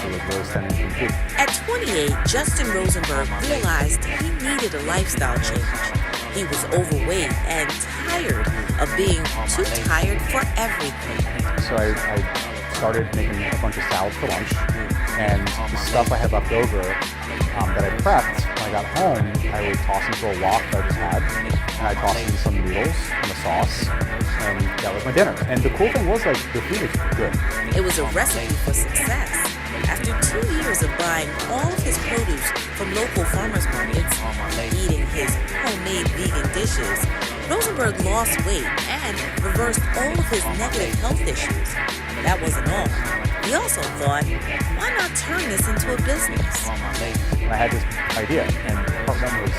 it was really stemming from food. At 28, Justin Rosenberg realized he needed a lifestyle change. He was overweight and tired of being too tired for everything. So I started making a bunch of salads for lunch, and the stuff I had left over that I prepped, when I got home, I would toss into a wok that I just had, and I tossed in some noodles and a sauce, and that was my dinner. And the cool thing was, like, the food was good. It was a recipe for success. After 2 years of buying all of his produce from local farmers markets, eating his homemade vegan dishes, Rosenberg lost weight and reversed all of his negative health issues. That wasn't all. He also thought, why not turn this into a business? And I had this idea, and part one was,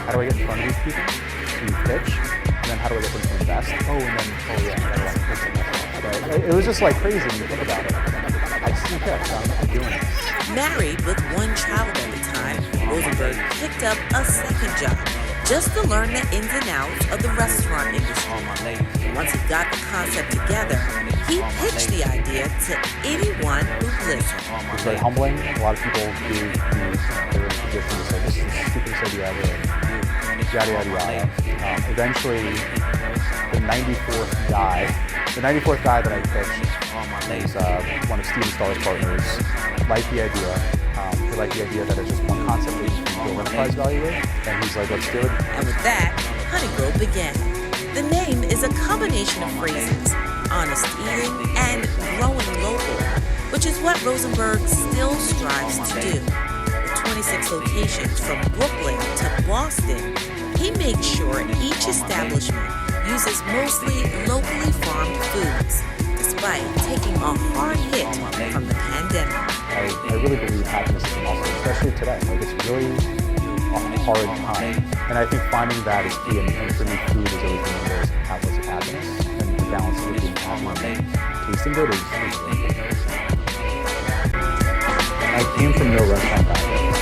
how do I get in front of these people to pitch? And then how do I get them to invest? Oh, and then, oh yeah, I gotta pitch it myself. Right? It was just like crazy when you think about it. I just didn't care, so I'm doing it. Married with one child at the time, Rosenberg picked up a second job just to learn the ins and outs of the restaurant industry. Once he got the concept together, he pitched the idea to anyone who listened. It's very humbling. A lot of people do use their position to say, this is the stupidest idea ever, yada, yada, yada. Eventually, the 94th guy that I pitched is one of Steven Starr's partners, liked the idea. He liked the idea that it's just one concept that you can build enterprise value with, and he's like, let's do it. And with that, Honeygrow began. The name is a combination of phrases, honest eating and growing local, which is what Rosenberg still strives to do. With 26 locations from Brooklyn to Boston, he makes sure each establishment uses mostly locally farmed foods, despite taking a hard hit from the pandemic. I really believe happiness is a muscle, especially today. Like, it's really a hard time. And I think finding that is key, and for me, food is always one of those outlets of happiness. And the balance of being happy and tasting good is really important. I came from no restaurant background.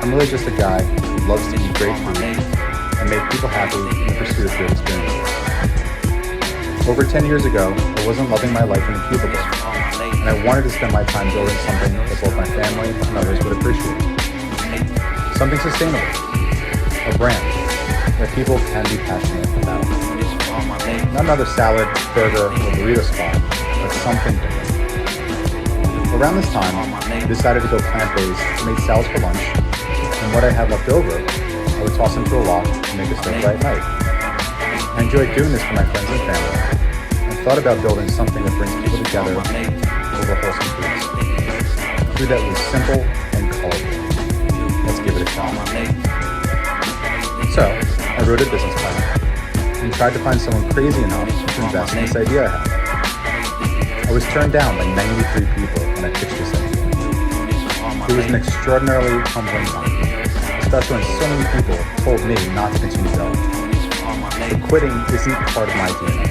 I'm really just a guy who loves to eat great food and make people happy in the pursuit of good experiences. Over 10 years ago, I wasn't loving my life in a cubicle, and I wanted to spend my time building something that both my family and others would appreciate. Something sustainable, a brand that people can be passionate about. Not another salad, burger, or burrito spot, but something different. Around this time, I decided to go plant-based and made salads for lunch, and what I had left over, I would toss into a wok and make a stir-fry at night. I enjoyed doing this for my friends and family, and thought about building something that brings people together over wholesome foods. Food that was simple and colorful. Let's give it a shot. So, I wrote a business plan, and tried to find someone crazy enough to invest in this idea I had. I was turned down by 93 people when I pitched this idea. It was an extraordinarily humbling time, especially when so many people told me not to continue going. But quitting isn't part of my DNA.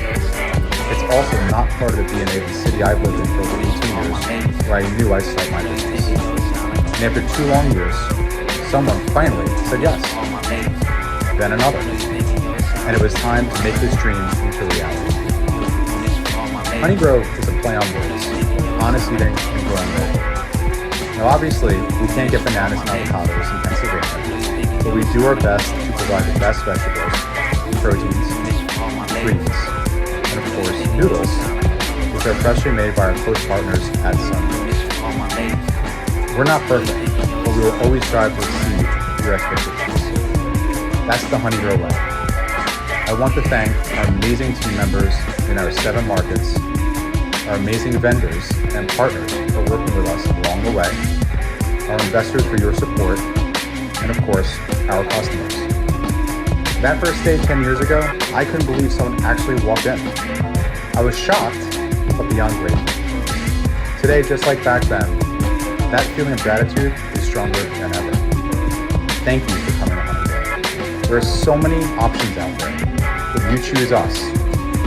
It's also not part of the DNA of the city I've lived in for over 18 years, where I knew I'd start my business. And after 2 long years, someone finally said yes. Then another. And it was time to make this dream into reality. Honeygrow is a play on words, honest eating and growing local. Now obviously, we can't get bananas and avocados in Pennsylvania, but we do our best to provide the best vegetables, proteins, greens, and of course, noodles, which are freshly made by our close partners at Sunrise. We're not perfect, but we will always strive to exceed your expectations. That's the Honeygrow way. I want to thank our amazing team members in our 7 markets, our amazing vendors and partners for working with us along the way, our investors for your support, and of course, our customers. That first day 10 years ago, I couldn't believe someone actually walked in. I was shocked, but beyond grateful. Today, just like back then, that feeling of gratitude is stronger than ever. Thank you for coming to Honeygrow. There are so many options out there, but you choose us,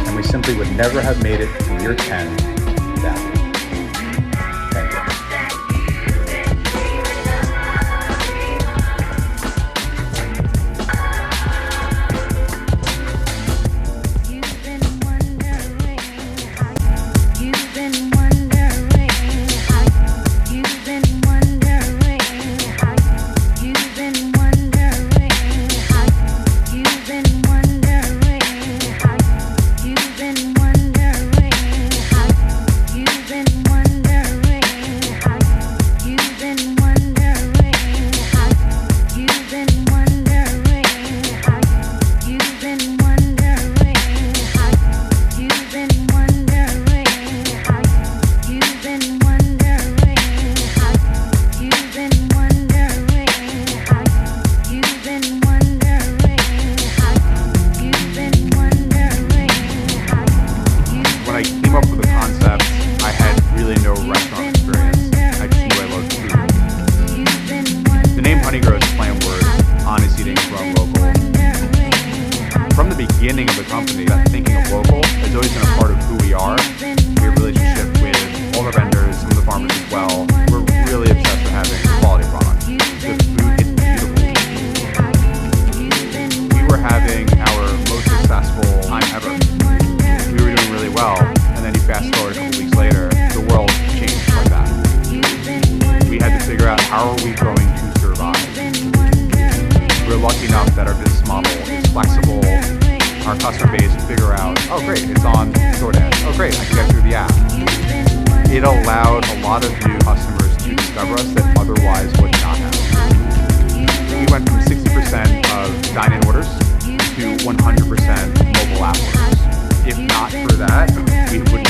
and we simply would never have made it to year 10 without you. Thank you. You've been wondering how you beginning of the company, that thinking of local has always been a part of who we are. We have a relationship with all our vendors, some of the farmers as well. We're really obsessed with having quality product. The food is beautiful. We were having our most successful time ever. We were doing really well, and then you fast forward a couple weeks later, the world changed like that. We had to figure out how are we going to survive. We're lucky enough that our business model is flexible. Our customer base can figure out, oh great, it's on DoorDash. Oh great, I can get through the app. It allowed a lot of new customers to discover us that otherwise would not have. We went from 60% of dine-in orders to 100% mobile app orders. If not for that, we would